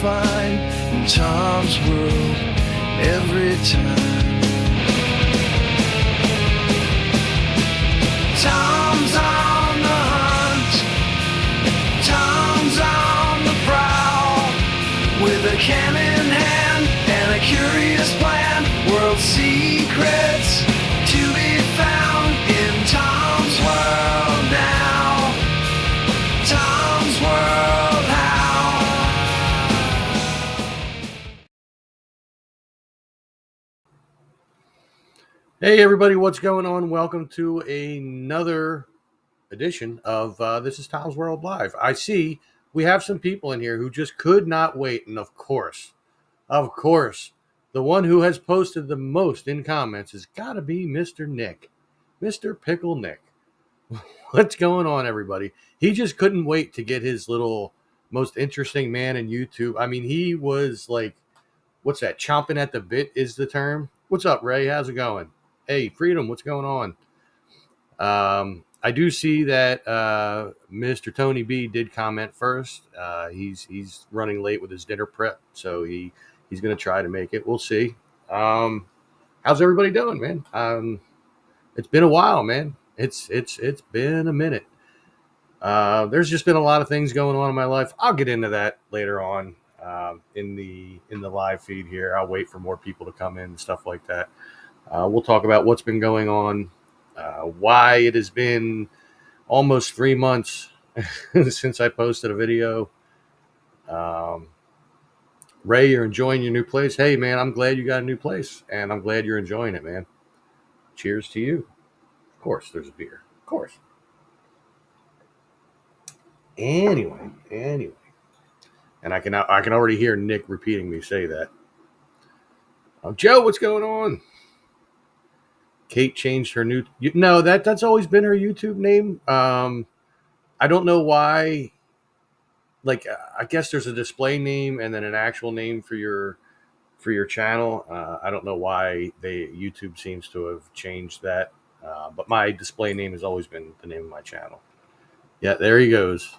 find in Tom's world every time. Tom's on the hunt, Tom's on the prowl, with a can in hand and a curious plan. World secrets to be found in Tom's world now. Tom's world how. Hey everybody, what's going on? Welcome to another edition of This is Tom's World Live. I see we have some people in here who just could not wait, and of course, the one who has posted the most in comments has got to be Mr. Nick, Mr. Pickle Nick. What's going on, everybody? He just couldn't wait to get his little most interesting man in YouTube. I mean, he was like, what's that? Chomping at the bit is the term. What's up, Ray? How's it going? Hey, Freedom, what's going on? I do see that Mr. Tony B did comment first. He's running late with his dinner prep, so he's going to try to make it. We'll see. How's everybody doing, man? It's been a while, man. It's been a minute. There's just been a lot of things going on in my life. I'll get into that later on in the live feed here. I'll wait for more people to come in and stuff like that. We'll talk about what's been going on, why it has been almost 3 months since I posted a video. Ray, you're enjoying your new place. Hey, man, I'm glad you got a new place, and I'm glad you're enjoying it, man. Cheers to you. Of course, there's a beer. Of course. Anyway. And I can already hear Nick repeating me say that. Joe, what's going on? Kate changed her new. No, that's always been her YouTube name. I don't know why. Like, I guess there's a display name and then an actual name for your channel. I don't know why YouTube seems to have changed that. But my display name has always been the name of my channel. Yeah, there he goes.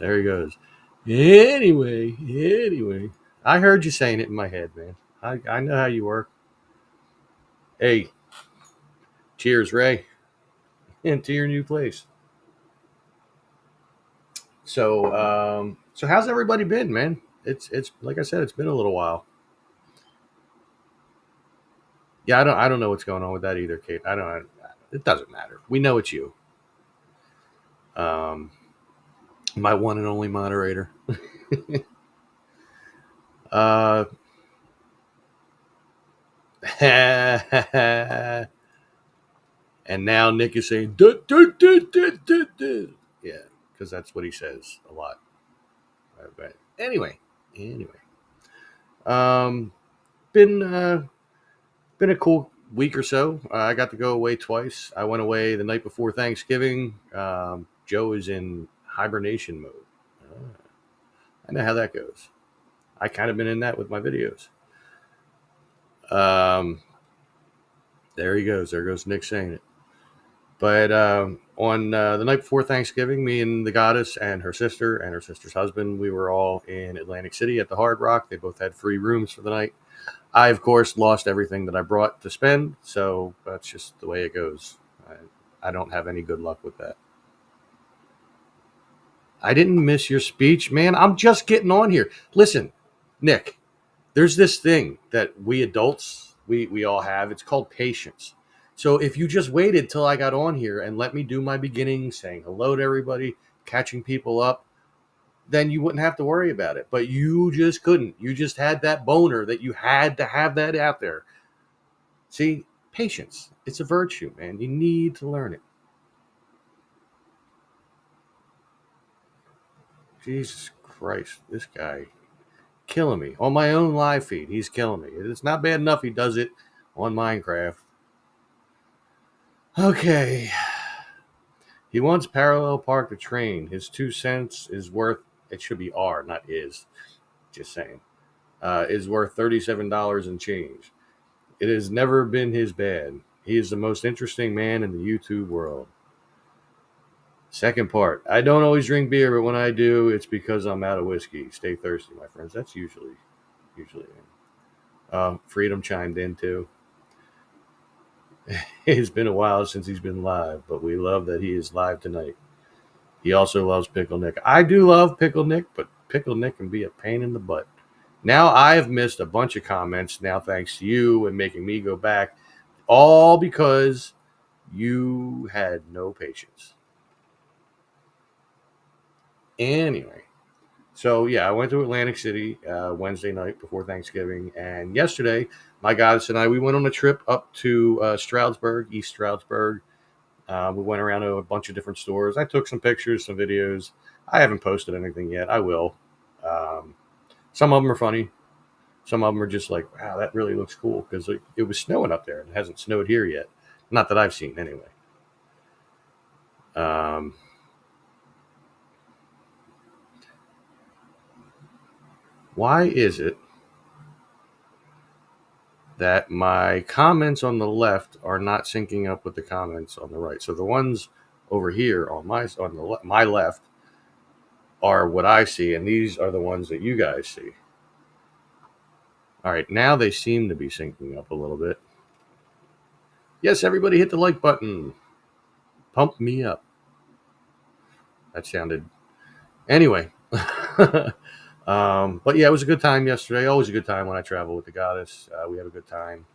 Anyway, I heard you saying it in my head, man. I know how you work. Hey. Cheers, Ray, into your new place. So how's everybody been, man? It's like I said, it's been a little while. Yeah, I don't know what's going on with that either, Kate. It doesn't matter. We know it's you. My one and only moderator. And now Nick is saying, duh, duh, duh, duh, duh, duh. Yeah, because that's what he says a lot. But anyway, been a cool week or so. I got to go away twice. I went away the night before Thanksgiving. Joe is in hibernation mode. I know how that goes. I kind of been in that with my videos. There he goes. There goes Nick saying it. But on the night before Thanksgiving, me and the goddess and her sister's husband, we were all in Atlantic City at the Hard Rock. They both had free rooms for the night. I, of course, lost everything that I brought to spend, so that's just the way it goes. I don't have any good luck with that. I didn't miss your speech, man. I'm just getting on here. Listen, Nick, there's this thing that we adults, we all have. It's called patience. So if you just waited till I got on here and let me do my beginning, saying hello to everybody, catching people up, then you wouldn't have to worry about it. But you just couldn't. You just had that boner that you had to have that out there. See, patience. It's a virtue, man. You need to learn it. Jesus Christ, this guy killing me. On my own live feed, he's killing me. It's not bad enough he does it on Minecraft. Okay. He wants parallel park the train. His 2 cents is worth, it should be R, not is, just saying, is worth $37 and change. It has never been his bad. He is the most interesting man in the YouTube world. Second part, I don't always drink beer, but when I do, it's because I'm out of whiskey. Stay thirsty, my friends. That's usually usually. Freedom chimed in too. It's been a while since he's been live, but we love that he is live tonight. He also loves Pickle Nick. I do love Pickle Nick, but Pickle Nick can be a pain in the butt. Now I've missed a bunch of comments now thanks to you and making me go back, all because you had no patience. Anyway, so yeah, I went to Atlantic City Wednesday night before Thanksgiving, and yesterday my goddess and I, we went on a trip up to Stroudsburg, East Stroudsburg. We went around to a bunch of different stores. I took some pictures, some videos. I haven't posted anything yet. I will. Some of them are funny. Some of them are just like, wow, that really looks cool, because it was snowing up there and it hasn't snowed here yet. Not that I've seen anyway. Why is it that my comments on the left are not syncing up with the comments on the right? So the ones over here on my left are what I see, and these are the ones that you guys see. All right, now they seem to be syncing up a little bit. Yes, everybody hit the like button. Pump me up. That sounded... Anyway. But yeah, it was a good time yesterday. Always a good time when I travel with the goddess. We have a good time.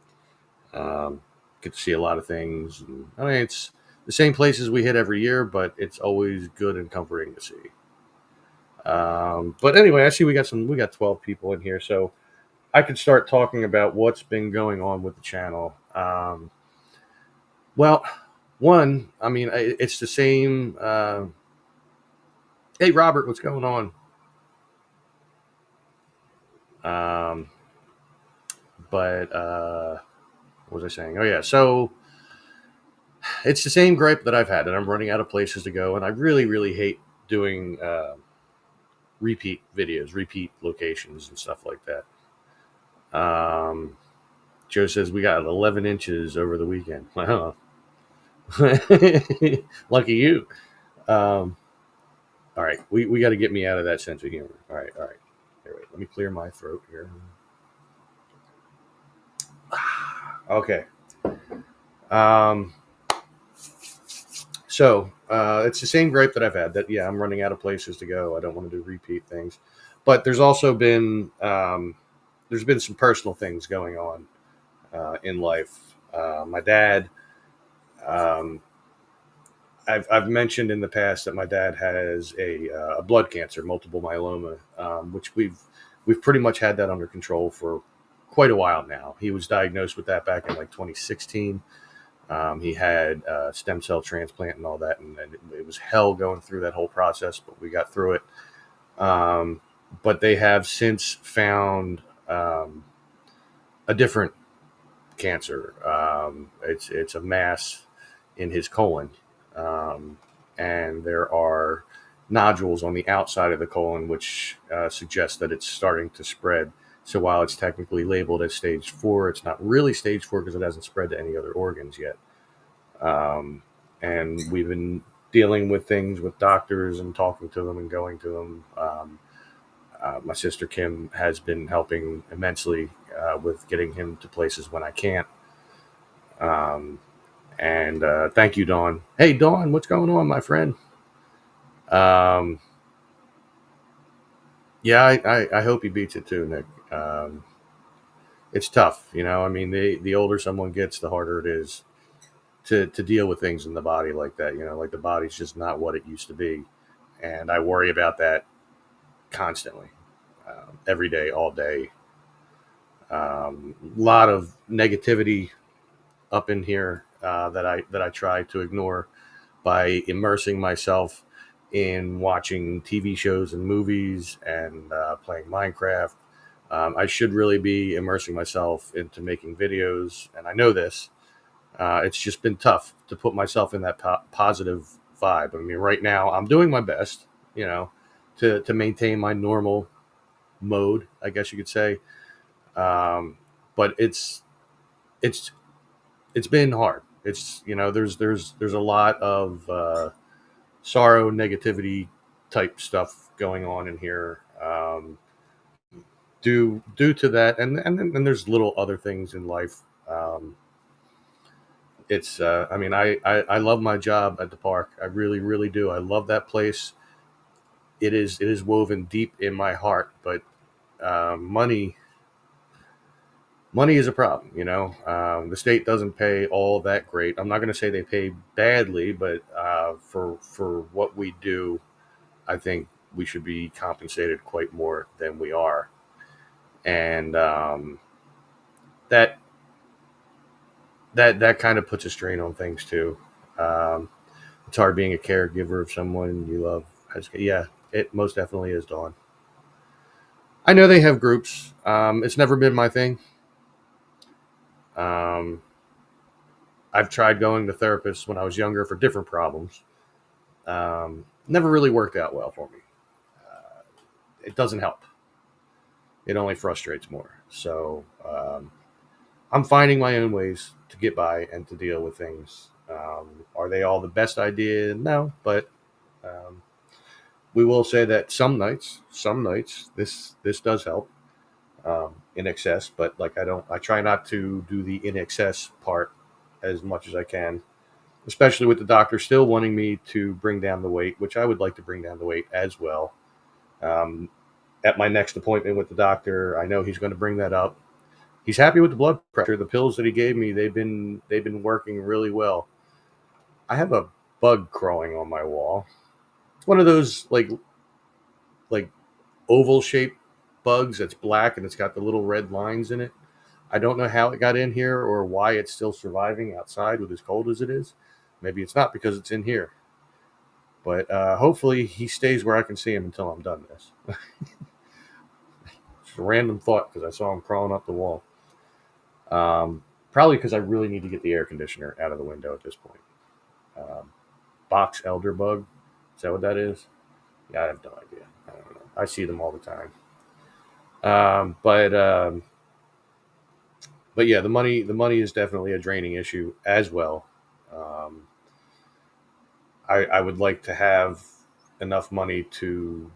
Get to see a lot of things. And, I mean, it's the same places we hit every year, but it's always good and comforting to see. But anyway, I see we got 12 people in here, so I could start talking about what's been going on with the channel. Well, one, I mean, it's the same. Hey, Robert, what's going on? But what was I saying? Oh yeah, so it's the same gripe that I've had, that I'm running out of places to go, and I really, really hate doing repeat videos, repeat locations, and stuff like that. Joe says we got 11 inches over the weekend. Wow. Lucky you. All right, we got to get me out of that sense of humor. All right. Here, wait, let me clear my throat here. Okay. So it's the same gripe that I've had, that yeah, I'm running out of places to go. I don't want to do repeat things, but there's also been there's been some personal things going on in life. My dad. I've mentioned in the past that my dad has a blood cancer, multiple myeloma, which we've pretty much had that under control for quite a while now. He was diagnosed with that back in like 2016. He had stem cell transplant and all that, and it was hell going through that whole process, but we got through it. But they have since found a different cancer. It's a mass in his colon. And there are nodules on the outside of the colon, which suggests that it's starting to spread. So while it's technically labeled as stage 4, it's not really stage 4 because it hasn't spread to any other organs yet. And we've been dealing with things with doctors and talking to them and going to them. My sister Kim has been helping immensely with getting him to places when I can't. And thank you, Dawn. Hey, Dawn, what's going on, my friend? Yeah, I hope he beats it too, Nick. It's tough, you know. I mean, the older someone gets, the harder it is to deal with things in the body like that. You know, like the body's just not what it used to be, and I worry about that constantly, every day, all day. A lot of negativity up in here that I try to ignore by immersing myself in watching TV shows and movies and playing Minecraft. I should really be immersing myself into making videos, and I know this. It's just been tough to put myself in that positive vibe. I mean, right now I'm doing my best, you know, to maintain my normal mode, I guess you could say. But it's been hard. It's, you know, there's a lot of sorrow, negativity type stuff going on in here. due to that, and then there's little other things in life. It's I mean I love my job at the park. I really really do. I love that place. It is woven deep in my heart, but money is a problem. The state doesn't pay all that great. I'm not going to say they pay badly, but for what we do, I think we should be compensated quite more than we are, and that that kind of puts a strain on things too. Um, it's hard being a caregiver of someone you love. Yeah, it most definitely is, Dawn. I know they have groups. It's never been my thing. Um, I've tried going to therapists when I was younger for different problems. Never really worked out well for me. Uh, it doesn't help. It only frustrates more. So I'm finding my own ways to get by and to deal with things. Are they all the best idea? No, but um, we will say that some nights, this does help in excess. But like I try not to do the in excess part as much as I can, especially with the doctor still wanting me to bring down the weight, which I would like to bring down the weight as well. Um, at my next appointment with the doctor, I know he's going to bring that up. He's happy with the blood pressure. The pills that he gave me, they've been working really well. I have a bug crawling on my wall. It's one of those like oval shaped bugs that's black and it's got the little red lines in it. I don't know how it got in here or why it's still surviving outside with as cold as it is. Maybe it's not because it's in here. But hopefully he stays where I can see him until I'm done this. Just a random thought because I saw him crawling up the wall. Probably because I really need to get the air conditioner out of the window at this point. Um, Box elder bug. Is that what that is? Yeah, I have no idea. I don't know. I see them all the time. Um, but um, but yeah, the money is definitely a draining issue as well. Um, I would like to have enough money to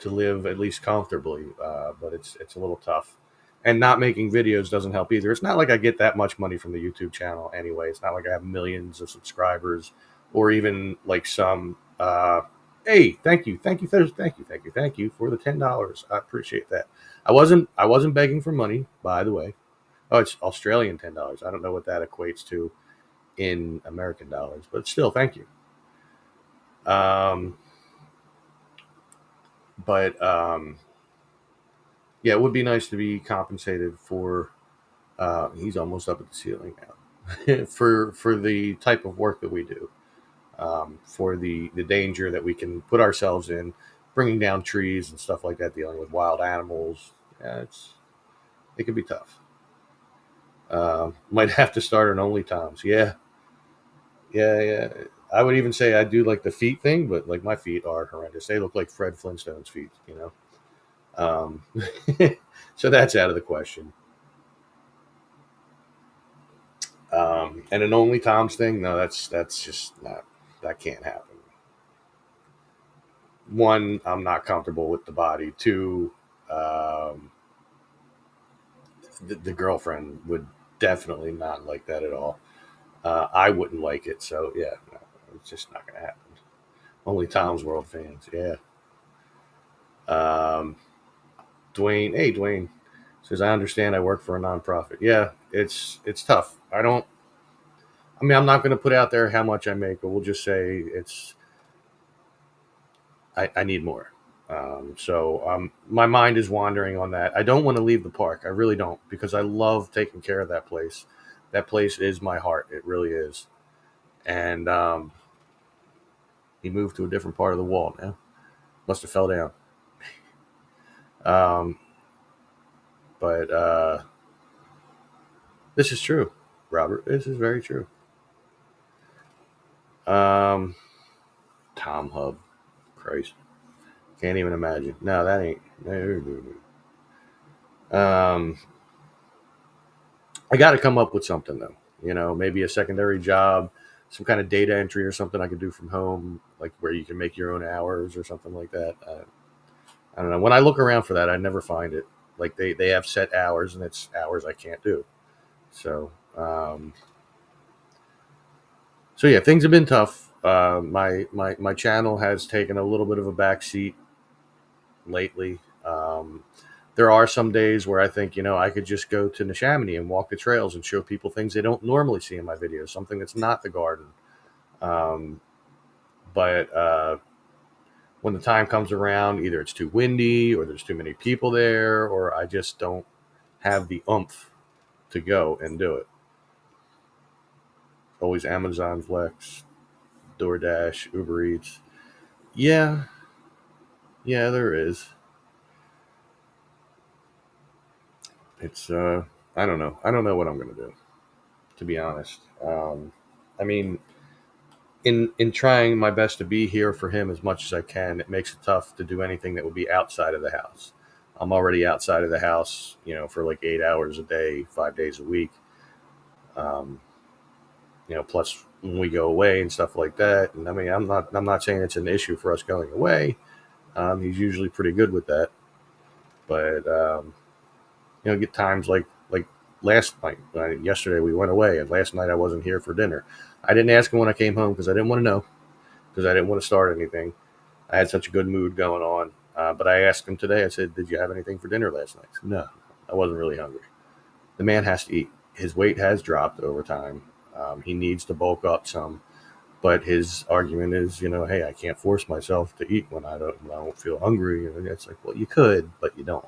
live at least comfortably, but it's a little tough. And not making videos doesn't help either. It's not like I get that much money from the YouTube channel anyway. It's not like I have millions of subscribers or even like some. Hey, thank you for the $10. I appreciate that. I wasn't begging for money, by the way. Oh, it's Australian $10. I don't know what that equates to in American dollars, but still, thank you. Um, but Yeah, it would be nice to be compensated for. He's almost up at the ceiling now. For the type of work that we do, for the danger that we can put ourselves in, bringing down trees and stuff like that, dealing with wild animals. Yeah, it can be tough. Might have to start an only Toms. Yeah, yeah, yeah. I would even say I do like the feet thing, but like my feet are horrendous. They look like Fred Flintstone's feet, you know. Um, so that's out of the question. And an only Tom's thing, no, that's just not that can't happen. One, I'm not comfortable with the body. Two, um, the girlfriend would definitely not like that at all. I wouldn't like it, so yeah, no, it's just not gonna happen. Only Tom's World fans, yeah. Um, Dwayne, hey Dwayne, says I understand. I work for a nonprofit. Yeah, it's tough. I don't. I mean, I'm not going to put out there how much I make, but we'll just say I need more. My mind is wandering on that. I don't want to leave the park. I really don't because I love taking care of that place. That place is my heart. It really is. And he moved to a different part of the wall now. Must have fell down. Um, but this is true, Robert. This is very true. Um, Tom Hub, Christ, can't even imagine. No, that ain't. No, no, no. I got to come up with something though. Maybe a secondary job, some kind of data entry or something I could do from home, like where you can make your own hours or something like that. I don't know. When I look around for that, I never find it. Like they have set hours, and it's hours I can't do. So so yeah, things have been tough. My channel has taken a little bit of a backseat lately. There are some days where I think, I could just go to Neshaminy and walk the trails and show people things they don't normally see in my videos, something that's not the garden. Um, but when the time comes around, either it's too windy or there's too many people there, or I just don't have the oomph to go and do it. Always Amazon Flex, DoorDash, Uber Eats. Yeah, yeah, there is. It's I don't know. I don't know what I'm gonna do, to be honest. I mean, in trying my best to be here for him as much as I can, it makes it tough to do anything that would be outside of the house. I'm already outside of the house, for like 8 hours a day, 5 days a week. Um, plus when we go away and stuff like that. And I mean, I'm not saying it's an issue for us going away. He's usually pretty good with that, but get times like last night. Yesterday we went away, and last night I wasn't here for dinner. I didn't ask him when I came home because I didn't want to know, because I didn't want to start anything. I had such a good mood going on. But I asked him today. I said, "Did you have anything for dinner last night?" He said, "No, I wasn't really hungry." The man has to eat. His weight has dropped over time. He needs to bulk up some, but his argument is, hey, I can't force myself to eat when I don't feel hungry. And it's like, well, you could, but you don't.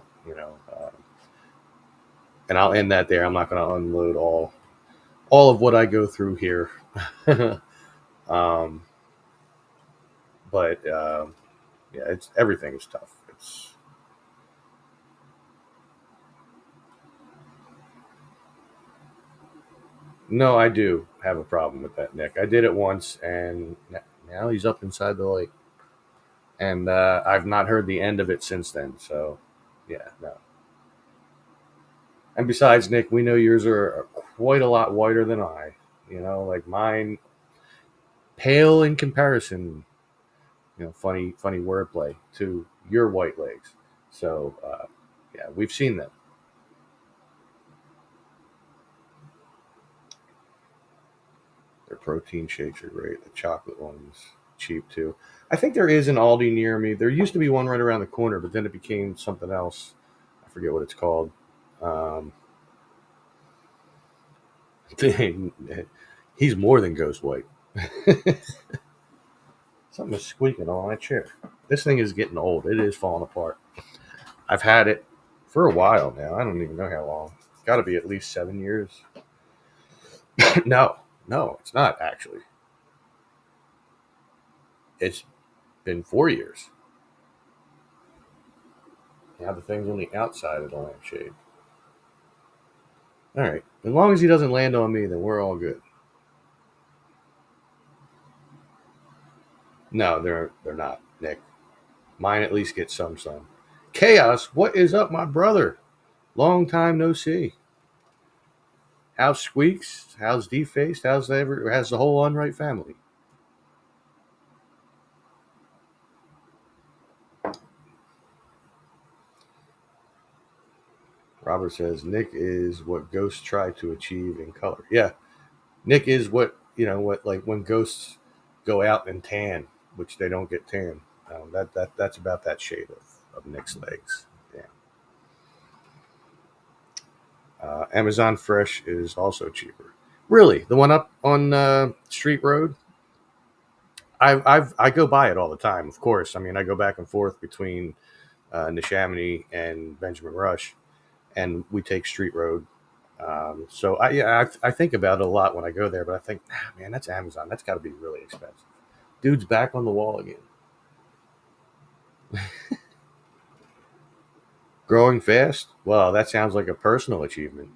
And I'll end that there. I'm not going to unload all of what I go through here. um, but yeah, it's everything is tough. It's No, I do have a problem with that, Nick. I did it once, and now he's up inside the lake, and I've not heard the end of it since then. So, yeah, no. And besides, Nick, we know yours are quite a lot whiter than I. Like mine, pale in comparison. Funny wordplay to your white legs. So, yeah, we've seen them. Their protein shakes are great. The chocolate ones cheap too. I think there is an Aldi near me. There used to be one right around the corner, but then it became something else. I forget what it's called. Um, he's more than ghost white. Something is squeaking on my chair. This thing is getting old. It is falling apart. I've had it for a while now. I don't even know how long. It's got to be at least 7 years. No, no, it's not actually. It's been 4 years. Now the thing's on the outside of the lampshade. All right. As long as he doesn't land on me, then we're all good. No, they're not, Nick. Mine at least get some sun. Chaos, what is up, my brother? Long time no see. How's Squeaks? How's Defaced? How's the whole Unright family? Robert says Nick is what ghosts try to achieve in color. Yeah, Nick is what like when ghosts go out and tan, which they don't get tan. That's about that shade of Nick's legs. Yeah. Amazon Fresh is also cheaper. Really, the one up on Street Road. I go by it all the time. Of course, I mean I go back and forth between Neshaminy and Benjamin Rush, and we take Street Road. So I think about it a lot when I go there, but I think, man, that's Amazon. That's got to be really expensive. Dude's back on the wall again. Growing fast? Well, that sounds like a personal achievement.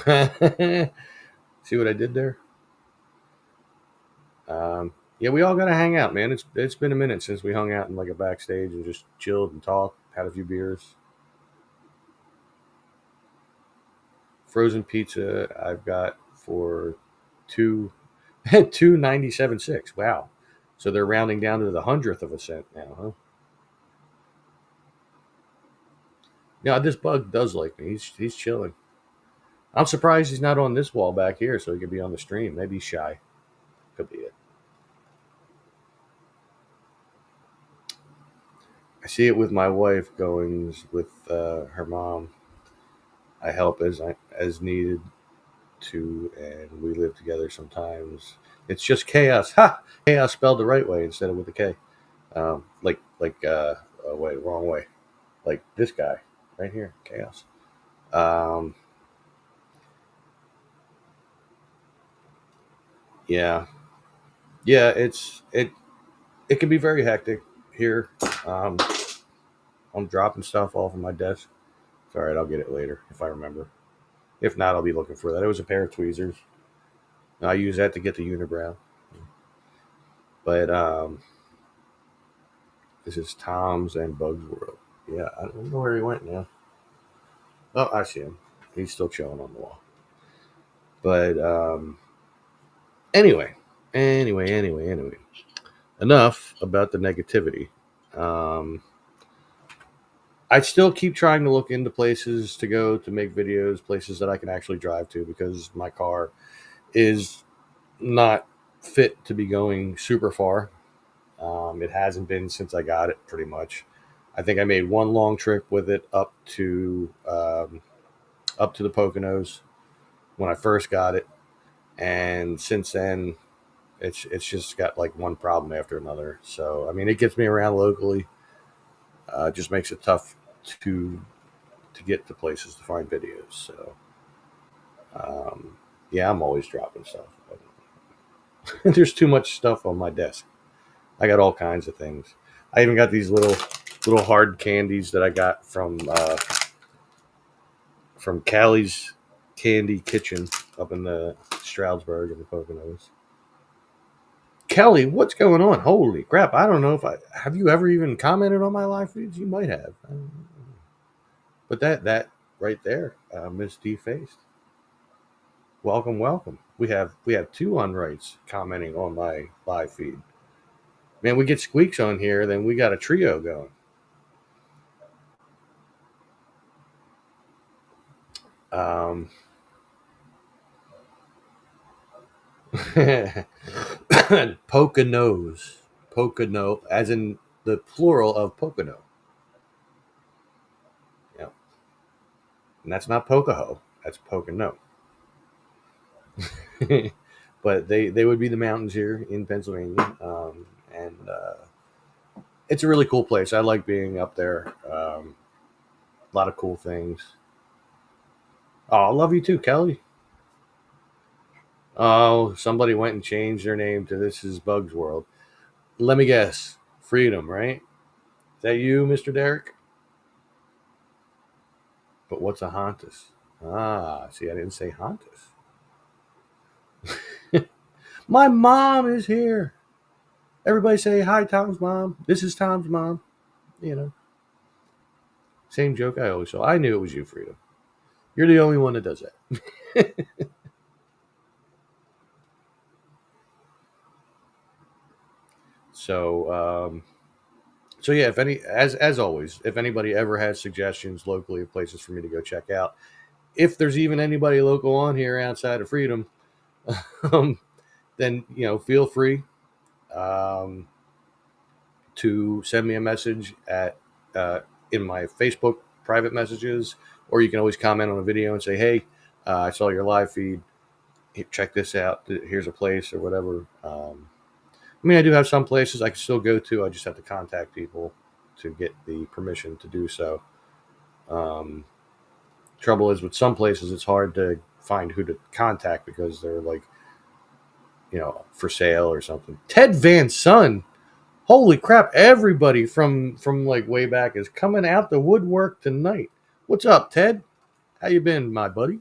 See what I did there? Yeah, we all got to hang out, man. It's been a minute since we hung out in like a backstage and just chilled and talked, had a few beers. Frozen pizza I've got for two 2.97.6. Wow. So they're rounding down to the hundredth of a cent now, huh? Yeah, this bug does like me. He's chilling. I'm surprised he's not on this wall back here, so he could be on the stream. Maybe he's shy. Could be it. I see it with my wife going with her mom. I help as needed to, and we live together sometimes. It's just chaos. Ha! Chaos spelled the right way instead of with a K. Oh, wait, wrong way. Like this guy right here, chaos. Um, yeah, yeah. It can be very hectic here. Um, I'm dropping stuff off of my desk. It's all right. I'll get it later if I remember. If not, I'll be looking for that. It was a pair of tweezers. I use that to get the unibrow. But this is Tom's and Bug's World. Yeah, I don't know where he went now. Oh, I see him. He's still chilling on the wall. But anyway, anyway. Enough about the negativity. Um, I still keep trying to look into places to go to make videos, places that I can actually drive to because my car is not fit to be going super far. It hasn't been since I got it, pretty much. I think I made one long trip with it up to the Poconos when I first got it, and since then, it's just got like one problem after another. So I mean, it gets me around locally. It just makes it tough to to get to places to find videos. So yeah, I'm always dropping stuff. There's too much stuff on my desk. I got all kinds of things. I even got these little hard candies that I got from Callie's Candy Kitchen up in the Stroudsburg in the Poconos. Kelly, what's going on? Holy crap! I don't know if I have you ever even commented on my live feeds. You might have, but that right there, Miss D Faced. Welcome, welcome. We have two unrights commenting on my live feed. Man, we get squeaks on here, then we got a trio going. Um, Poconos, Pocono, as in the plural of Pocono. Yeah, and that's not Pocoho. That's Pocono. But they would be the mountains here in Pennsylvania, and it's a really cool place. I like being up there. A lot of cool things. Oh, I love you too, Kelly. Oh, somebody went and changed their name to This Is Bugs World. Let me guess. Freedom, right? Is that you, Mr. Derek? But what's a Hontus? Ah, see, I didn't say Hontus. My mom is here. Everybody say hi, Tom's mom. This is Tom's mom. You know, same joke I always saw. I knew it was you, Freedom. You're the only one that does that. So, so yeah. If any, as always, if anybody ever has suggestions locally of places for me to go check out, if there's even anybody local on here outside of Freedom, um, then feel free um, to send me a message at in my Facebook private messages, or you can always comment on a video and say, "Hey, I saw your live feed. Check this out. Here's a place or whatever." I mean, I do have some places I can still go to. I just have to contact people to get the permission to do so. Um, Trouble is with some places, it's hard to find who to contact because they're like, for sale or something. Ted Van Son, holy crap! Everybody from like way back is coming out the woodwork tonight. What's up, Ted? How you been, my buddy?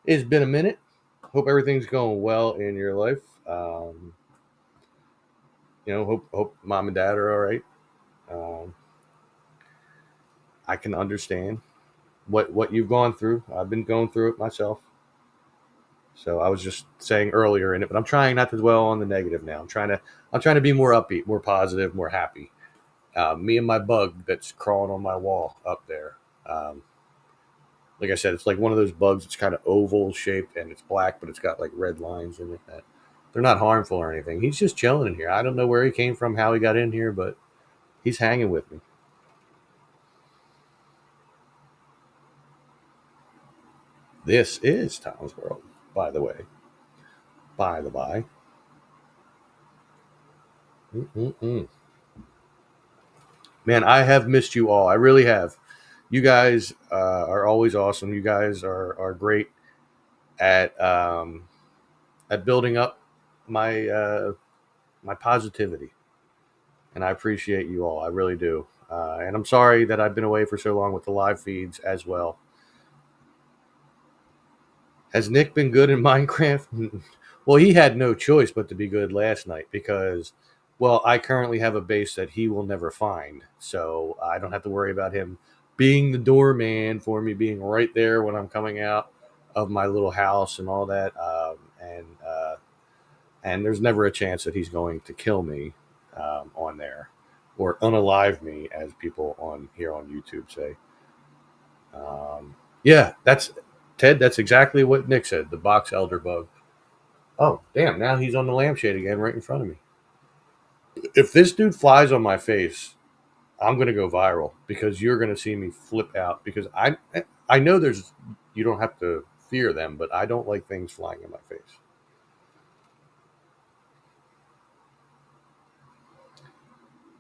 It's been a minute. Hope everything's going well in your life. Hope mom and dad are all right. Um, I can understand what you've gone through. I've been going through it myself. So I was just saying earlier in it, but I'm trying not to dwell on the negative now. I'm trying to be more upbeat, more positive, more happy. Me and my bug that's crawling on my wall up there. Like I said, it's like one of those bugs. It's kind of oval shaped and it's black, but it's got like red lines in it. That they're not harmful or anything. He's just chilling in here. I don't know where he came from, how he got in here, but he's hanging with me. This is Tom's World, by the way. By the by. Mm-mm-mm. Man, I have missed you all. I really have. You guys are always awesome. You guys are great at building up my my positivity, and I appreciate you all. I really do. And I'm sorry that I've been away for so long with the live feeds as well. Has Nick been good in Minecraft? Well, he had no choice but to be good last night because, well, I currently have a base that he will never find. So I don't have to worry about him being the doorman for me, being right there when I'm coming out of my little house and all that. And there's never a chance that he's going to kill me on there or unalive me, as people on here on YouTube say. Yeah, that's Ted. That's exactly what Nick said. The box elder bug. Oh, damn! Now he's on the lampshade again, right in front of me. If this dude flies on my face, I'm gonna go viral because you're gonna see me flip out. Because I know there's you don't have to fear them, but I don't like things flying in my face.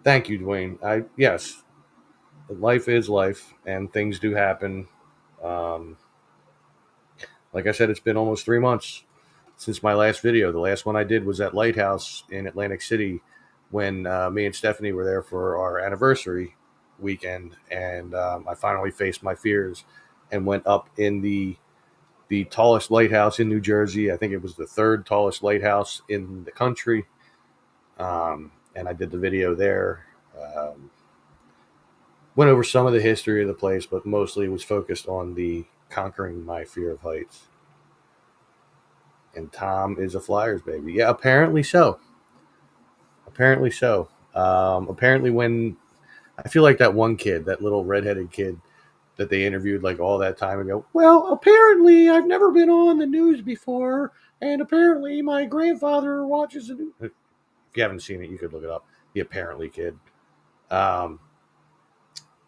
Thank you, Dwayne. I yes, life is life, and things do happen. Um, like I said, it's been almost 3 months since my last video. The last one I did was at Lighthouse in Atlantic City when me and Stephanie were there for our anniversary weekend, and I finally faced my fears and went up in the tallest lighthouse in New Jersey. I think it was the third tallest lighthouse in the country, and I did the video there. Went over some of the history of the place, but mostly was focused on the conquering my fear of heights. And Tom is a Flyers baby. Yeah, apparently so. Apparently so. Apparently, when I feel like that one kid, that little redheaded kid that they interviewed like all that time ago. Well, apparently, I've never been on the news before, and apparently, my grandfather watches the news. If you haven't seen it, you could look it up. The apparently kid. Um,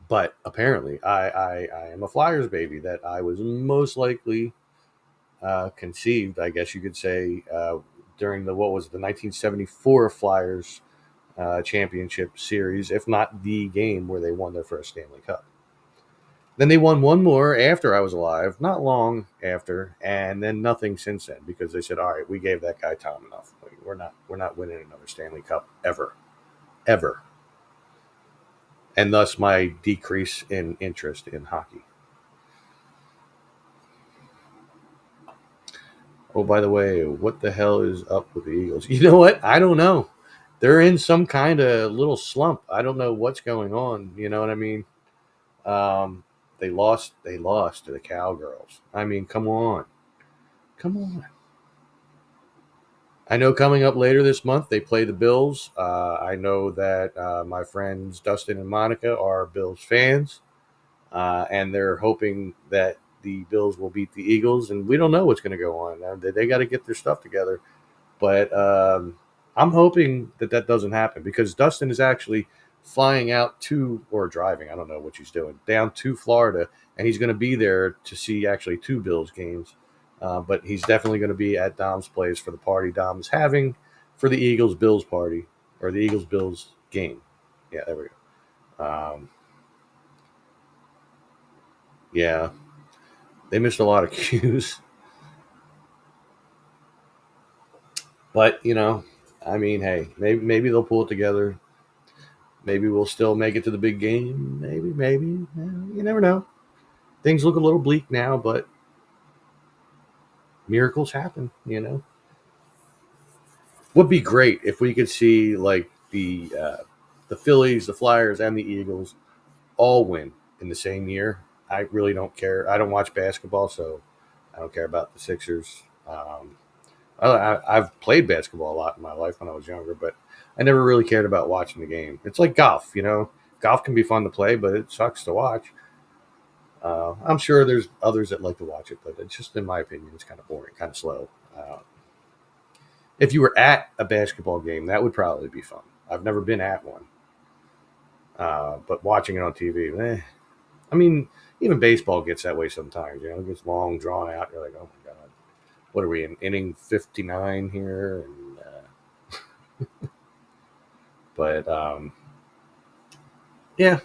but apparently, I am a Flyers baby. That I was most likely conceived, I guess you could say, during the what was it, the 1974 Flyers championship series, if not the game where they won their first Stanley Cup. Then they won one more after I was alive, not long after, and then nothing since then because they said, "All right, we gave that guy Tom enough. We're not winning another Stanley Cup ever, ever." And thus my decrease in interest in hockey. Oh, by the way, what the hell is up with the Eagles? You know what? I don't know. They're in some kind of little slump. I don't know what's going on. You know what I mean? Um, they lost. They lost to the Cowgirls. I mean, come on, come on. I know coming up later this month they play the Bills. I know that my friends Dustin and Monica are Bills fans, and they're hoping that the Bills will beat the Eagles. And we don't know what's going to go on. They got to get their stuff together. But I'm hoping that that doesn't happen because Dustin is actually flying out to, or driving, I don't know what he's doing, down to Florida, and he's going to be there to see actually two Bills games. But he's definitely going to be at Dom's place for the party Dom is having for the Eagles Bills party, or the Eagles Bills game. Yeah, there we go. Yeah, they missed a lot of cues. But, I mean, hey, maybe they'll pull it together. Maybe we'll still make it to the big game. Maybe. You never know. Things look a little bleak now, but miracles happen. Would be great if we could see like the Phillies, the Flyers, and the Eagles all win in the same year. I really don't care. I don't watch basketball, so I don't care about the Sixers. I've played basketball a lot in my life when I was younger, but I never really cared about watching the game. It's like golf. Golf can be fun to play, but it sucks to watch. I'm sure there's others that like to watch it, but it's just, in my opinion, it's kind of boring, kind of slow. If you were at a basketball game, that would probably be fun. I've never been at one, but watching it on TV, I mean, even baseball gets that way sometimes. It gets long, drawn out. You're like, oh my god, what are we in inning 59 here? And but yeah,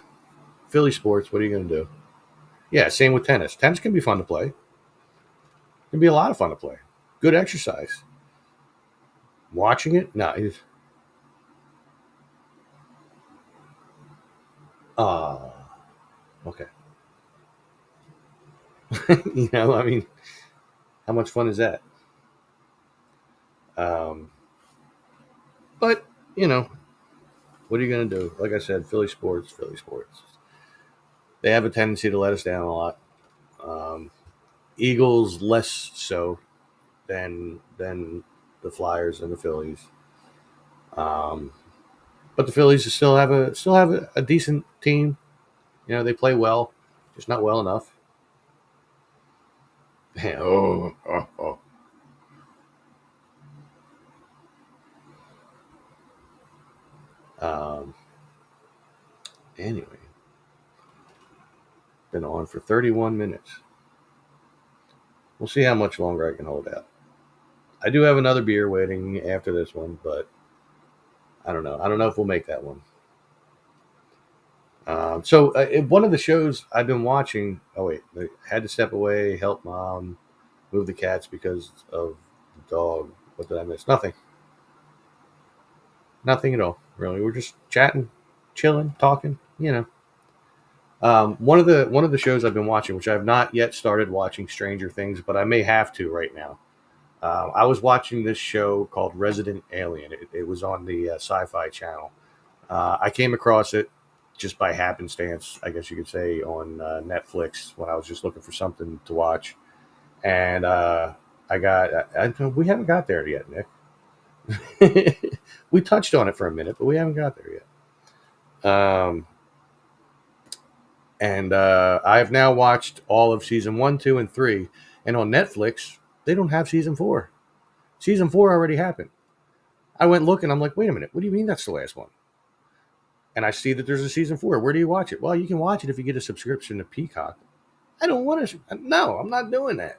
Philly sports. What are you going to do? Yeah, same with tennis. Tennis can be fun to play. It can be a lot of fun to play. Good exercise. Watching it, no. Uh, okay. I mean, how much fun is that? Um, but you know, what are you going to do? Like I said, Philly sports, Philly sports. They have a tendency to let us down a lot. Um, Eagles less so than the Flyers and the Phillies. Um, but the Phillies still have a decent team. They play well, just not well enough. Oh. Um, anyway, been on for 31 minutes. We'll see how much longer I can hold out. I do have another beer waiting after this one, but I don't know. I don't know if we'll make that one. One of the shows I've been watching. Oh wait, I had to step away, help mom move the cats because of the dog. What did I miss? Nothing. Nothing at all. Really, we're just chatting, chilling, talking. One of the shows I've been watching, which I've not yet started watching, Stranger Things, but I may have to right now. I was watching this show called Resident Alien. It was on the Sci-Fi Channel. I came across it just by happenstance, I guess you could say, on Netflix when I was just looking for something to watch. And we haven't got there yet, Nick. We touched on it for a minute, but we haven't got there yet. And I have now watched all of season 1, 2, and 3. And on Netflix, they don't have season 4. Season 4 already happened. I went looking. I'm like, wait a minute. What do you mean that's the last one? And I see that there's a season 4. Where do you watch it? Well, you can watch it if you get a subscription to Peacock. I don't want to. No, I'm not doing that.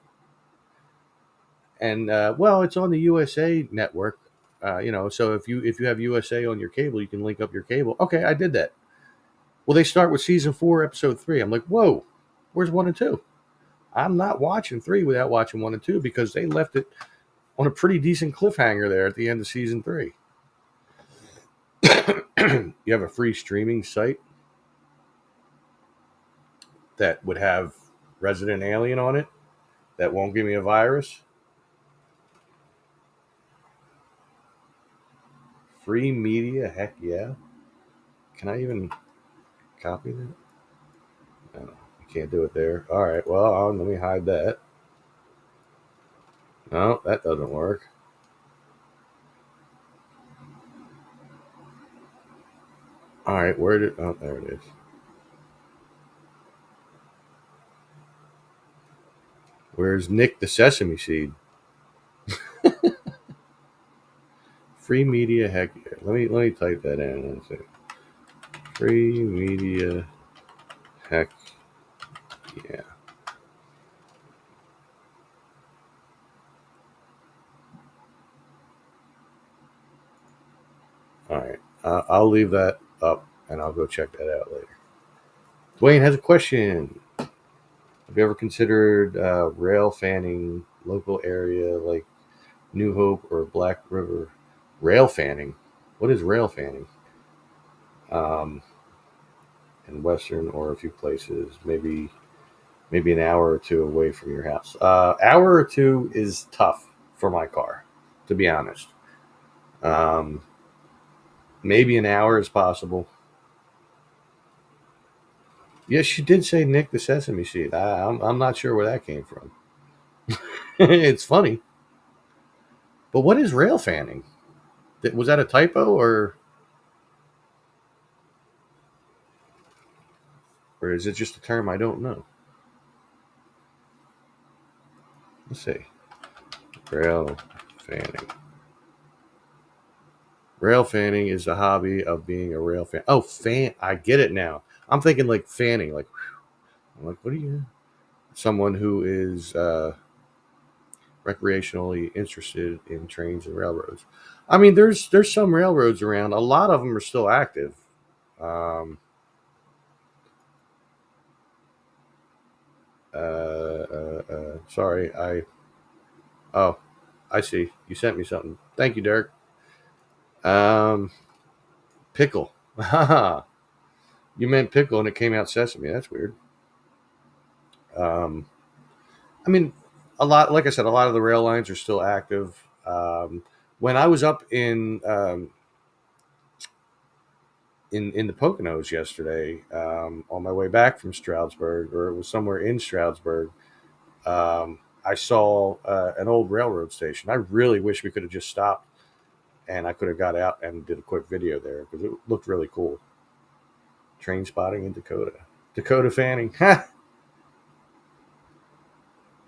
And it's on the USA network. So if you have USA on your cable, you can link up your cable. Okay, I did that. Well, they start with season 4, episode 3. I'm like, whoa, where's 1 and 2? I'm not watching 3 without watching 1 and 2 because they left it on a pretty decent cliffhanger there at the end of season 3. You have a free streaming site that would have Resident Alien on it that won't give me a virus. Free media, heck yeah. Can I even copy that? No, I can't do it there. All right, well, let me hide that. No, that doesn't work. All right, there it is. Where's Nick the Sesame Seed? Free media, heck yeah. Let me type that in and say free media, heck yeah. All right, I'll leave that up and I'll go check that out later. Dwayne has a question. Have you ever considered rail fanning local area like New Hope or Black River? Rail fanning? What is rail fanning? Um, in Western or a few places, maybe an hour or two away from your house. Hour or two is tough for my car, to be honest. Um, Maybe an hour is possible. Yes, you did say Nick the Sesame Seed. I'm not sure where that came from. It's funny. But what is rail fanning? Was that a typo or is it just a term I don't know? Let's see. Rail fanning. Rail fanning is the hobby of being a rail fan. Oh, fan! I get it now. I'm thinking like fanning, like, whew. I'm like, what are you? Someone who is recreationally interested in trains and railroads. I mean, there's some railroads around. A lot of them are still active. Um, sorry, oh, I see. You sent me something. Thank you, Derek. Um, pickle. You meant pickle, and it came out sesame. That's weird. Um, I mean, a lot. Like I said, a lot of the rail lines are still active. When I was up in the Poconos yesterday, on my way back from Stroudsburg, or it was somewhere in Stroudsburg, I saw an old railroad station. I really wish we could have just stopped and I could have got out and did a quick video there because it looked really cool. Train spotting in Dakota. Dakota fanning.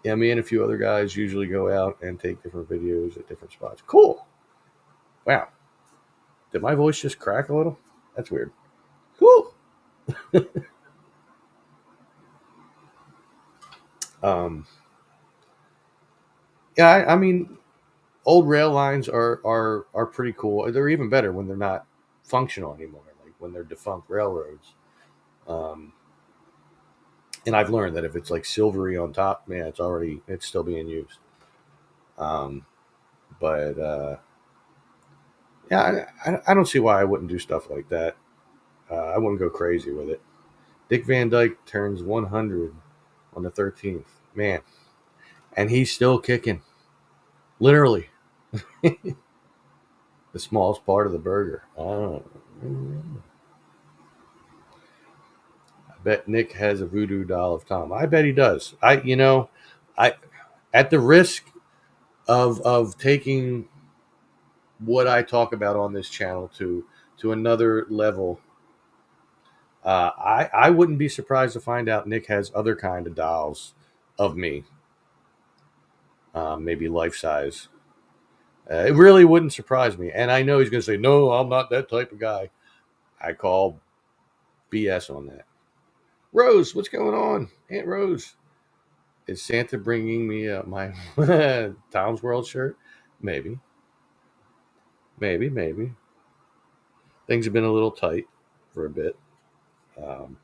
Yeah, me and a few other guys usually go out and take different videos at different spots. Cool. Wow. Did my voice just crack a little? That's weird. Cool. Um, yeah, I mean, old rail lines are pretty cool. They're even better when they're not functional anymore, like when they're defunct railroads. Um, and I've learned that if it's like silvery on top, man, it's still being used. Um, but yeah, I don't see why I wouldn't do stuff like that. I wouldn't go crazy with it. Dick Van Dyke turns 100 on the 13th, man, and he's still kicking, literally. The smallest part of the burger. Oh. I bet Nick has a voodoo doll of Tom. I bet he does. I at the risk of taking what I talk about on this channel to another level. I wouldn't be surprised to find out Nick has other kind of dolls of me, maybe life size. It really wouldn't surprise me, and I know he's going to say, "No, I'm not that type of guy." I call BS on that. Rose, what's going on, Aunt Rose? Is Santa bringing me my Tom's World shirt? Maybe, maybe. Things have been a little tight for a bit. Um,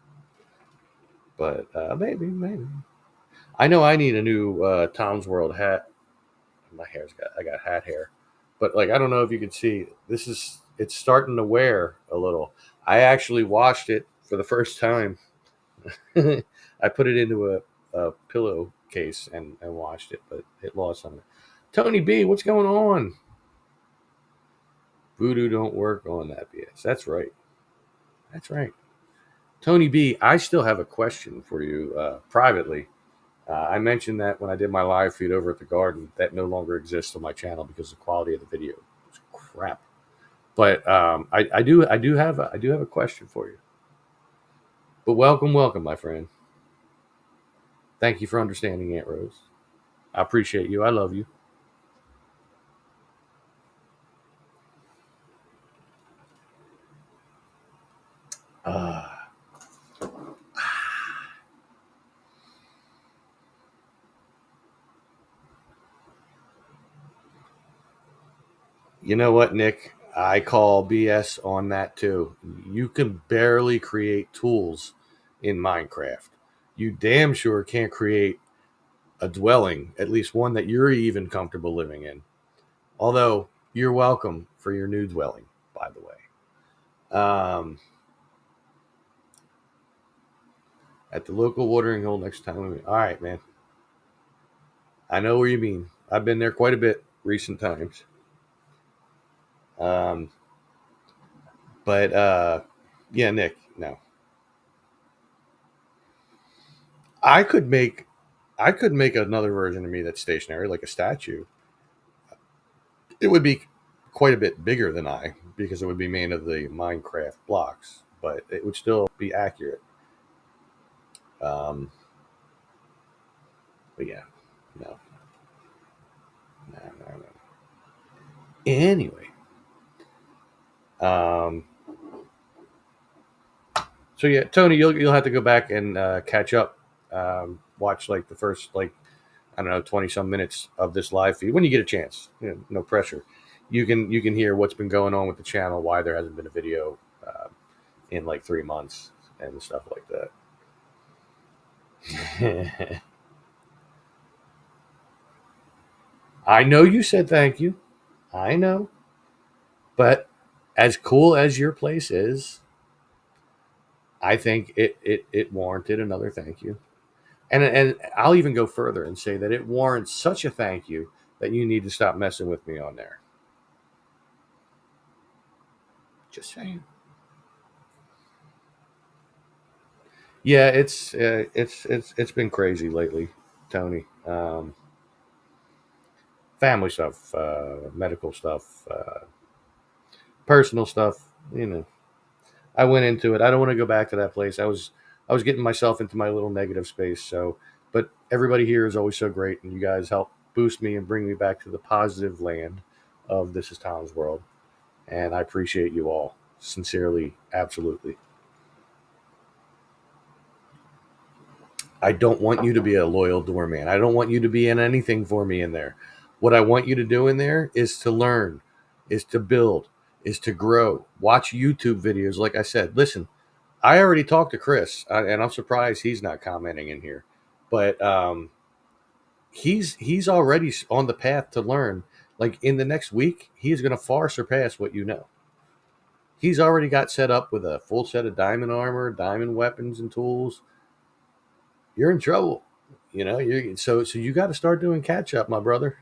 but maybe. I know I need a new Tom's World hat. I got hat hair, but like I don't know if you can see. It's starting to wear a little. I actually washed it for the first time. I put it into a pillowcase and washed it, but it lost some of it. Tony B, what's going on? Voodoo don't work on that BS. That's right. That's right. Tony B, I still have a question for you privately. I mentioned that when I did my live feed over at the garden, that no longer exists on my channel because the quality of the video is crap. But I do have a question for you. But welcome, my friend. Thank you for understanding, Aunt Rose. I appreciate you. I love you. Uh, you know what, Nick? I call BS on that too. You can barely create tools in Minecraft. You damn sure can't create a dwelling, at least one that you're even comfortable living in. Although you're welcome for your new dwelling, by the way. Um, at the local watering hole next time. All right, man. I know where you mean. I've been there quite a bit recent times. Um, but yeah, Nick. No, I could make I could make another version of me that's stationary, like a statue. It would be quite a bit bigger than I because it would be made of the Minecraft blocks, but it would still be accurate. Um, but yeah, no. No. Anyway, um, so yeah, Tony, you'll have to go back and catch up. Watch like the first I don't know 20 some minutes of this live feed when you get a chance. You know, no pressure. You can hear what's been going on with the channel, why there hasn't been a video in like 3 months and stuff like that. I know you said thank you. I know, but as cool as your place is, I think it warranted another thank you. And I'll even go further and say that it warrants such a thank you that you need to stop messing with me on there. Just saying. Yeah, it's been crazy lately, Tony. Family stuff, medical stuff, personal stuff. You know, I went into it. I don't want to go back to that place. I was getting myself into my little negative space. So, but everybody here is always so great, and you guys help boost me and bring me back to the positive land of This Is Tom's World. And I appreciate you all sincerely, absolutely. I don't want you to be a loyal doorman. I don't want you to be in anything for me in there. What I want you to do in there is to learn, is to build, is to grow. Watch YouTube videos. Like I said, listen, I already talked to Chris, and I'm surprised he's not commenting in here. But he's already on the path to learn. Like in the next week, he's going to far surpass what you know. He's already got set up with a full set of diamond armor, diamond weapons and tools. You're in trouble. You know, so you got to start doing catch up, my brother.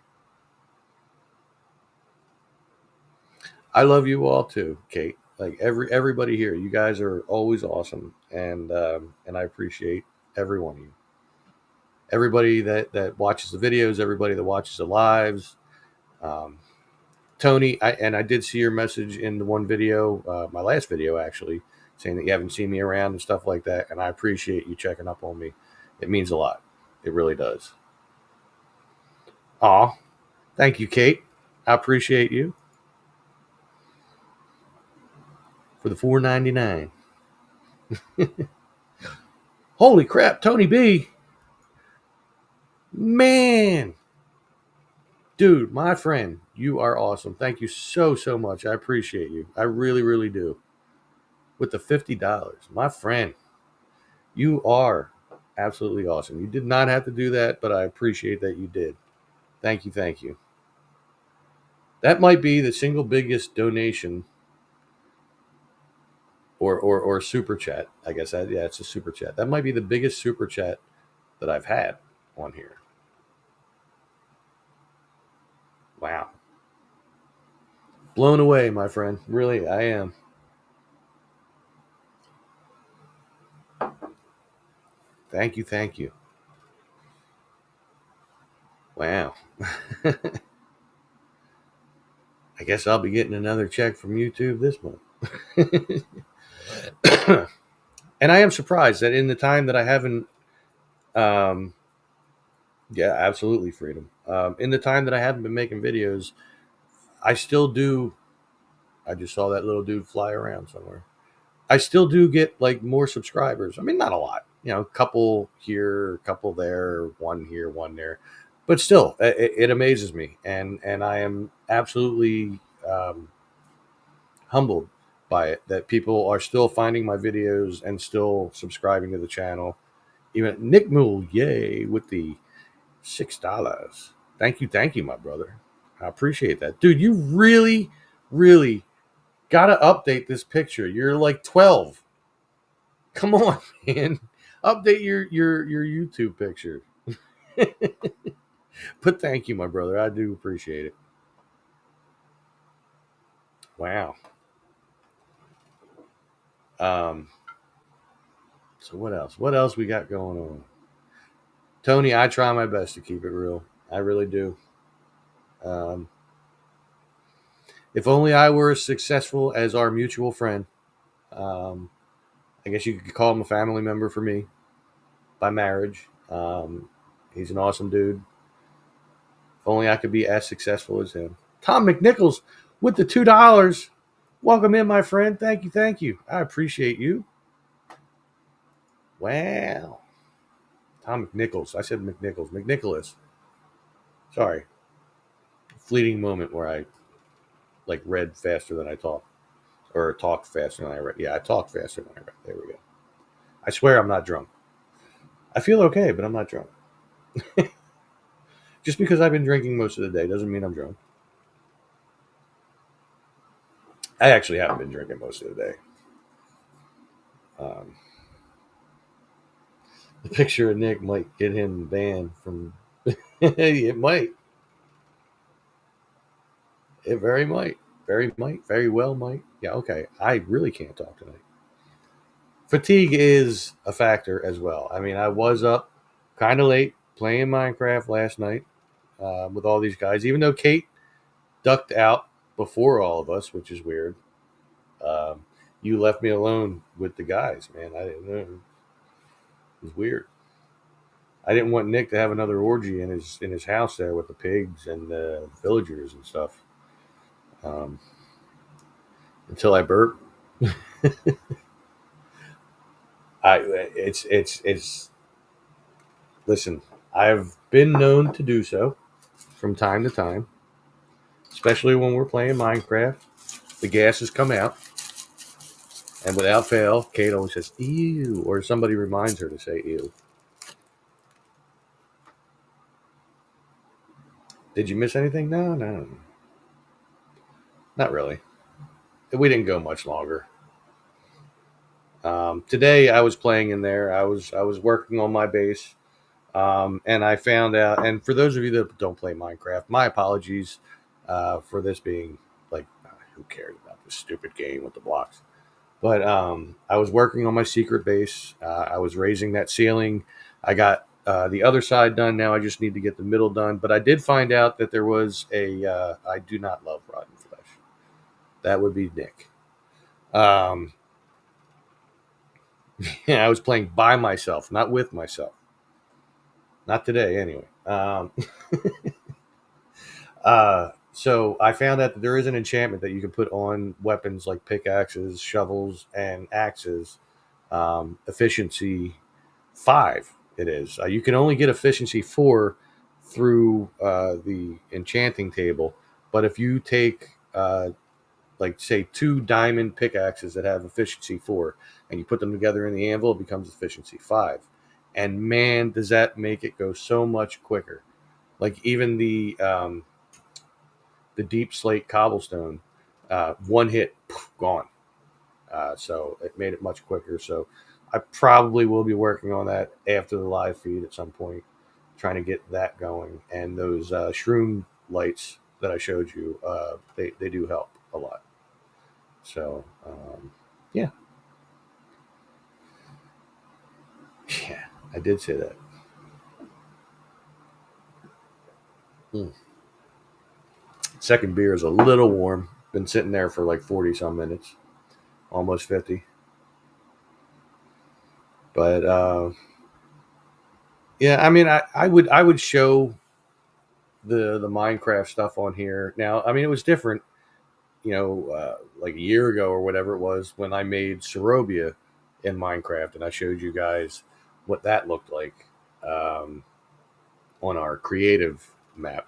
I love you all too, Kate. Like everybody here, you guys are always awesome, and I appreciate every one of you. Everybody that watches the videos, everybody that watches the lives. Um, Tony, I did see your message in the one video, my last video actually, saying that you haven't seen me around and stuff like that, and I appreciate you checking up on me. It means a lot. It really does. Aw, thank you, Kate. I appreciate you for the 4.99. Holy crap, Tony B. Man, dude, my friend, you are awesome. Thank you so much. I appreciate you. I really do. With the $50, my friend, you are absolutely awesome. You did not have to do that, but I appreciate that you did. Thank you. That might be the single biggest donation or super chat. I guess that, yeah, it's a super chat. That might be the biggest super chat that I've had on here. Wow. Blown away, my friend. Really, I am. Thank you. Wow. I guess I'll be getting another check from YouTube this month. And I am surprised that in the time that I haven't, um, yeah, absolutely freedom. In the time that I haven't been making videos, I still do. I just saw that little dude fly around somewhere. I still do get like more subscribers. I mean, not a lot, you know, a couple here, a couple there, one here, one there, but still, it amazes me, and I am absolutely humbled by it that people are still finding my videos and still subscribing to the channel. Even Nick Moole, yay, with the $6. Thank you, my brother. I appreciate that, dude. You really gotta update this picture. You're like 12. Come on, man. Update your YouTube picture. But thank you, my brother. I do appreciate it. Wow. Um. So what else? What else we got going on? Tony, I try my best to keep it real. I really do. Um, if only I were as successful as our mutual friend. Um, I guess you could call him a family member for me by marriage. He's an awesome dude. If only I could be as successful as him. Tom McNichols with the $2. Welcome in, my friend. Thank you, thank you. I appreciate you. Wow. Tom McNichols. I said McNichols. McNicholas. Sorry. Fleeting moment where I read faster than I talked. Or talked faster than I read. Yeah, I talked faster than I read. There we go. I swear I'm not drunk. I feel okay, but I'm not drunk. Just because I've been drinking most of the day doesn't mean I'm drunk. I actually haven't been drinking most of the day. The picture of Nick might get him banned from. It might. It very might. Very might. Very well might. Yeah, okay. I really can't talk tonight. Fatigue is a factor as well. I mean, I was up kind of late playing Minecraft last night with all these guys, even though Kate ducked out before all of us, which is weird. Um, you left me alone with the guys, man. I didn't know. It was weird. I didn't want Nick to have another orgy in his house there with the pigs and the villagers and stuff. Um, until I burped. It's. Listen, I've been known to do so from time to time, especially when we're playing Minecraft. The gases come out, and without fail, Kate always says "ew," or somebody reminds her to say "ew." Did you miss anything? No, no, not really. We didn't go much longer. Today I was playing in there. I was working on my base, and I found out. And for those of you that don't play Minecraft, my apologies for this being like, who cares about this stupid game with the blocks? But I was working on my secret base. I was raising that ceiling. I got the other side done. Now I just need to get the middle done. But I did find out that there was a. I do not love rotten flesh. That would be Nick. Um, I was playing by myself, not with myself. Not today, anyway. So I found out that there is an enchantment that you can put on weapons like pickaxes, shovels, and axes. Efficiency 5, it is. You can only get efficiency 4 through the enchanting table, but if you take say 2 diamond pickaxes that have efficiency 4 and you put them together in the anvil, it becomes efficiency 5. And man, does that make it go so much quicker. Like even the deep slate cobblestone, one hit, poof, gone. So it made it much quicker. So I probably will be working on that after the live feed at some point, trying to get that going. And those shroom lights that I showed you, they do help a lot. So yeah, yeah, I did say that. Mm. Second beer is a little warm. Been sitting there for like 40 some minutes, almost 50. But yeah, I mean, I would show the Minecraft stuff on here. Now, I mean, it was different, like a year ago or whatever it was when I made Serobia in Minecraft, and I showed you guys what that looked like um, on our creative map.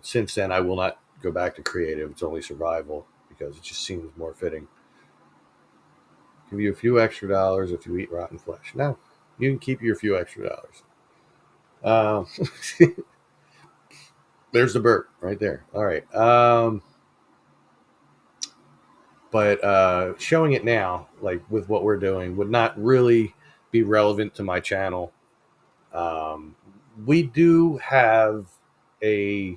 Since then, I will not go back to creative. It's only survival because it just seems more fitting. Give you a few extra dollars if you eat rotten flesh. No, you can keep your few extra dollars. Um, there's the burp right there. All right. But showing it now, like with what we're doing, would not really be relevant to my channel. Um, we do have a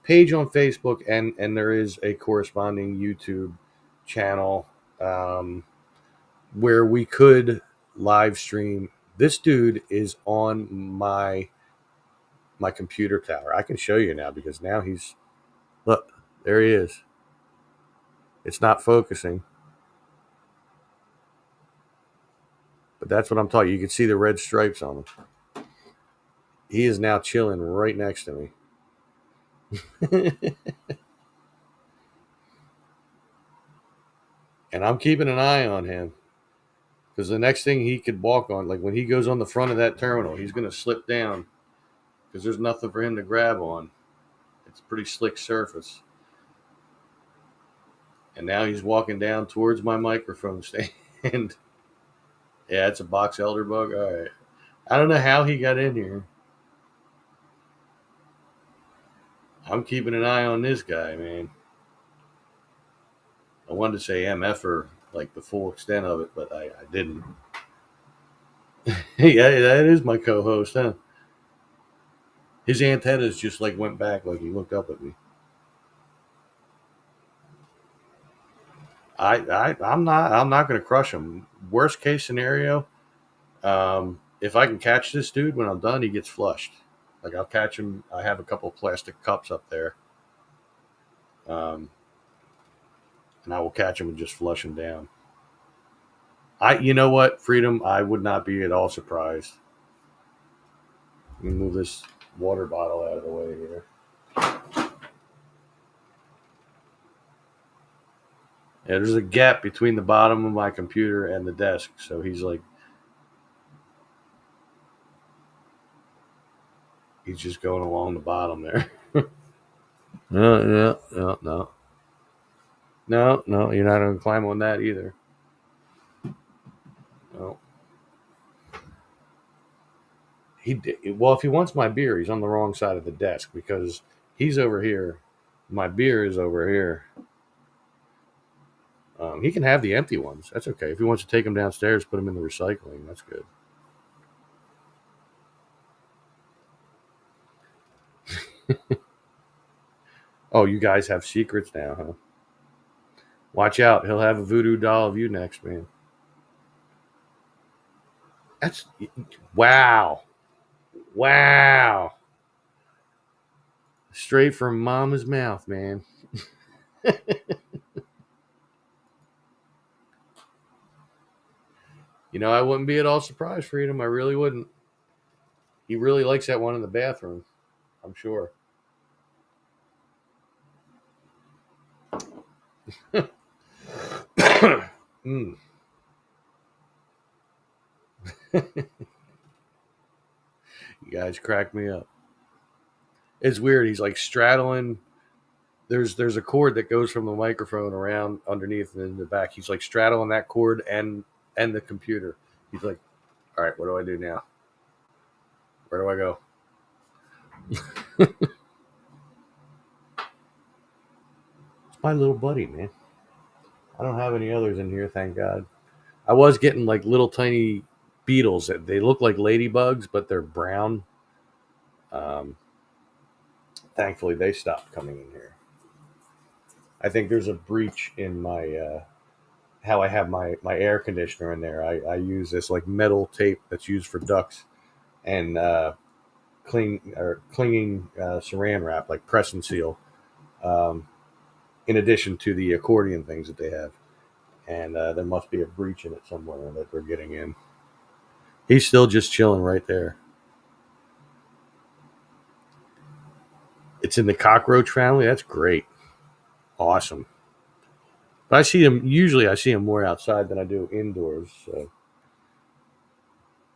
page on Facebook, and there is a corresponding YouTube channel where we could live stream. This dude is on my computer tower. I can show you now because now he's look, there he is. It's not focusing, but that's what I'm talking. You can see the red stripes on him. He is now chilling right next to me. And I'm keeping an eye on him because the next thing he could walk on, like when he goes on the front of that terminal, he's going to slip down because there's nothing for him to grab on. It's a pretty slick surface. And now he's walking down towards my microphone stand. Yeah, it's a box elder bug. All right. I don't know how he got in here. I'm keeping an eye on this guy, man. I wanted to say MFer, like the full extent of it, but I didn't. Yeah, that is my co-host, huh? His antennas just like went back, like he looked up at me. I'm not going to crush him. Worst case scenario, if I can catch this dude when I'm done, he gets flushed. Like I'll catch him. I have a couple of plastic cups up there, um, and I will catch him and just flush him down. You know what, Freedom? I would not be at all surprised. Let me move this water bottle out of the way here. Yeah, there's a gap between the bottom of my computer and the desk, so he's just going along the bottom there. No, you're not gonna climb on that either. No. Well, if he wants my beer, he's on the wrong side of the desk because he's over here. My beer is over here. He can have the empty ones. That's okay. If he wants to take them downstairs, put them in the recycling. That's good. Oh, you guys have secrets now, huh? Watch out. He'll have a voodoo doll of you next, man. That's wow. Wow. Straight from mama's mouth, man. I wouldn't be at all surprised, Freedom. I really wouldn't. He really likes that one in the bathroom, I'm sure. Mm. You guys crack me up. It's weird. He's like straddling. There's a cord that goes from the microphone around underneath and in the back. He's like straddling that cord and the computer. He's like, all right, what do I do now? Where do I go? It's my little buddy, man. I don't have any others in here, thank God. I was getting like little tiny beetles that they look like ladybugs, but they're brown. Um, Thankfully, they stopped coming in here. I think there's a breach in my how I have my air conditioner in there. I use this like metal tape that's used for ducts and clinging saran wrap, like press and seal, um, in addition to the accordion things that they have. And there must be a breach in it somewhere that they're getting in. He's still just chilling right there. It's in the cockroach family. That's great. Awesome. But I see him more outside than I do indoors. So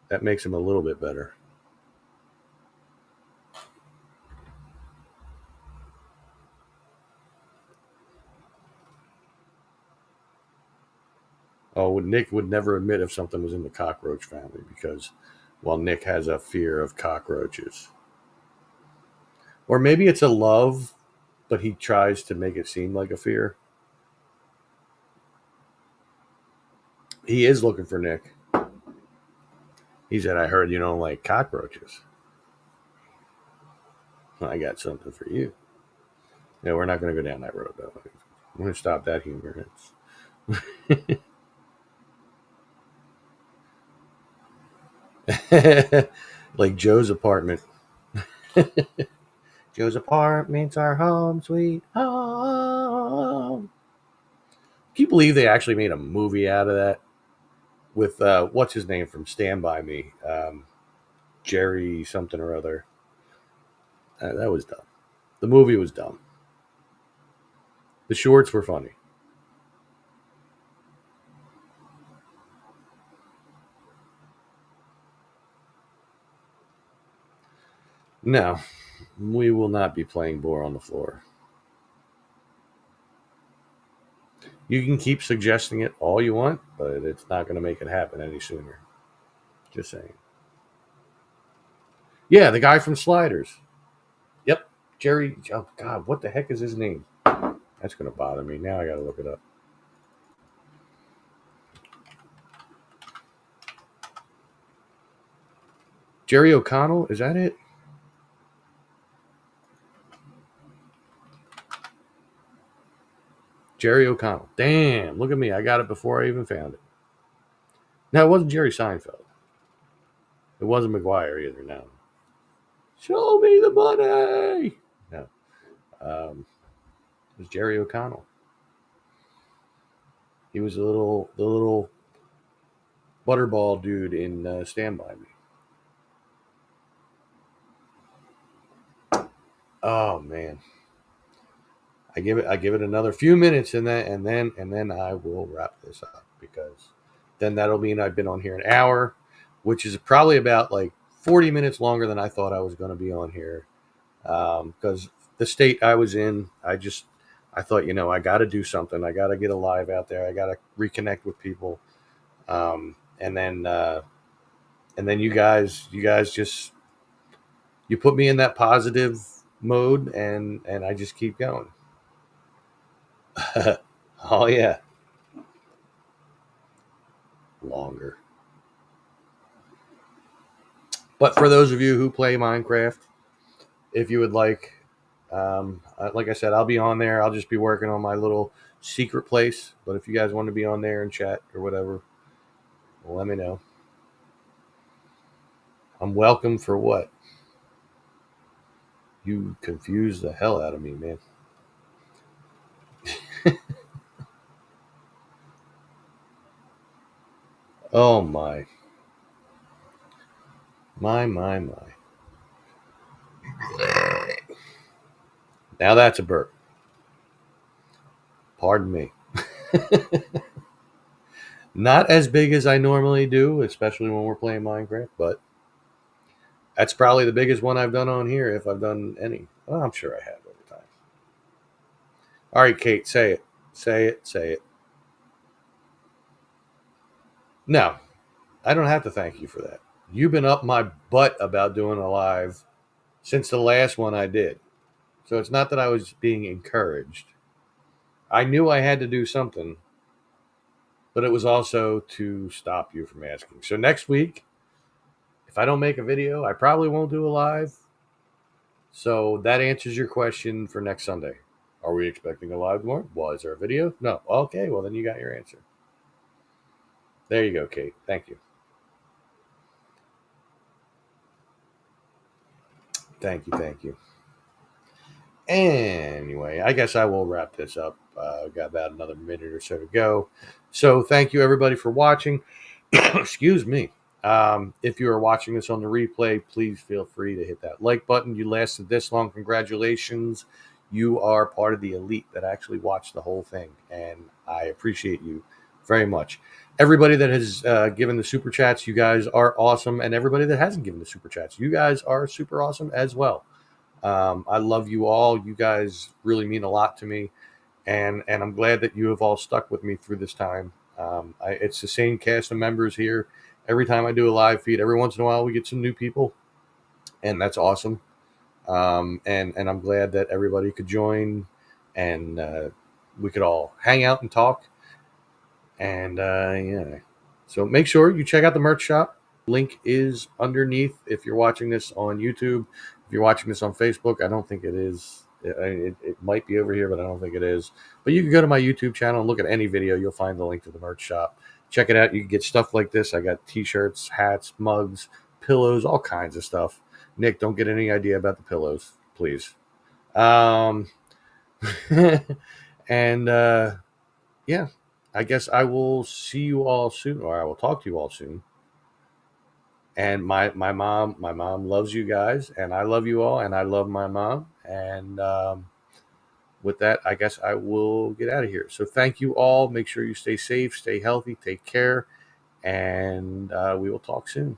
that makes him a little bit better. Oh, Nick would never admit if something was in the cockroach family because, well, Nick has a fear of cockroaches. Or maybe it's a love, but he tries to make it seem like a fear. He is looking for Nick. He said, I heard you don't like cockroaches. I got something for you. No, we're not going to go down that road, though. I'm going to stop that humor. Like Joe's apartment. Joe's apartment's our home, sweet home. Can you believe they actually made a movie out of that with what's his name from Stand By Me, Jerry something or other. That was dumb. The movie was dumb. The shorts were funny. No, we will not be playing Boar on the Floor. You can keep suggesting it all you want, but it's not going to make it happen any sooner. Just saying. Yeah, the guy from Sliders. Yep, Jerry. Oh God, what the heck is his name? That's going to bother me. Now I got to look it up. Jerry O'Connell, is that it? Jerry O'Connell. Damn, look at me. I got it before I even found it. No, it wasn't Jerry Seinfeld. It wasn't McGuire either, no. Show me the money! No. It was Jerry O'Connell. He was the little butterball dude in Stand By Me. Oh man. I give it another few minutes and then I will wrap this up because then that'll mean I've been on here an hour, which is probably about like 40 minutes longer than I thought I was going to be on here. Because the state I was in, I thought, I got to do something. I got to get a live out there. I got to reconnect with people. And then you guys just, you put me in that positive mode and I just keep going. Oh yeah. Longer. But for those of you who play Minecraft, if you would like I said, I'll be on there. I'll just be working on my little secret place. But if you guys want to be on there and chat or whatever, let me know. I'm welcome for what? You confuse the hell out of me, man. Oh my. My. Now that's a burp. Pardon me. Not as big as I normally do, especially when we're playing Minecraft, but that's probably the biggest one I've done on here, if I've done any. Well, I'm sure I have over time. All right, Kate, say it. Say it. No, I don't have to thank you for that. You've been up my butt about doing a live since the last one I did. So it's not that I was being encouraged. I knew I had to do something, but it was also to stop you from asking. So next week, if I don't make a video, I probably won't do a live. So that answers your question for next Sunday. Are we expecting a live tomorrow? Was there a video? No. Okay, well then you got your answer. There you go, Kate. Thank you. Thank you. Anyway, I guess I will wrap this up. Got about another minute or so to go. So thank you everybody for watching. Excuse me. If you are watching this on the replay, please feel free to hit that like button. You lasted this long. Congratulations. You are part of the elite that actually watched the whole thing, and I appreciate you very much. Everybody that has given the super chats, you guys are awesome. And everybody that hasn't given the super chats, you guys are super awesome as well. I love you all. You guys really mean a lot to me. And I'm glad that you have all stuck with me through this time. It's the same cast of members here. Every time I do a live feed, every once in a while we get some new people, and that's awesome. And I'm glad that everybody could join, and we could all hang out and talk. And yeah, so make sure you check out the merch shop. Link is underneath if you're watching this on YouTube. If you're watching this on Facebook, I don't think it is. It might be over here, but I don't think it is. But you can go to my YouTube channel and look at any video. You'll find the link to the merch shop. Check it out. You can get stuff like this. I got t-shirts, hats, mugs, pillows, all kinds of stuff. Nick, don't get any idea about the pillows, please. And yeah, I guess I will see you all soon, or I will talk to you all soon. And my mom loves you guys, and I love you all, and I love my mom. And with that, I guess I will get out of here. So thank you all. Make sure you stay safe, stay healthy, take care, and we will talk soon.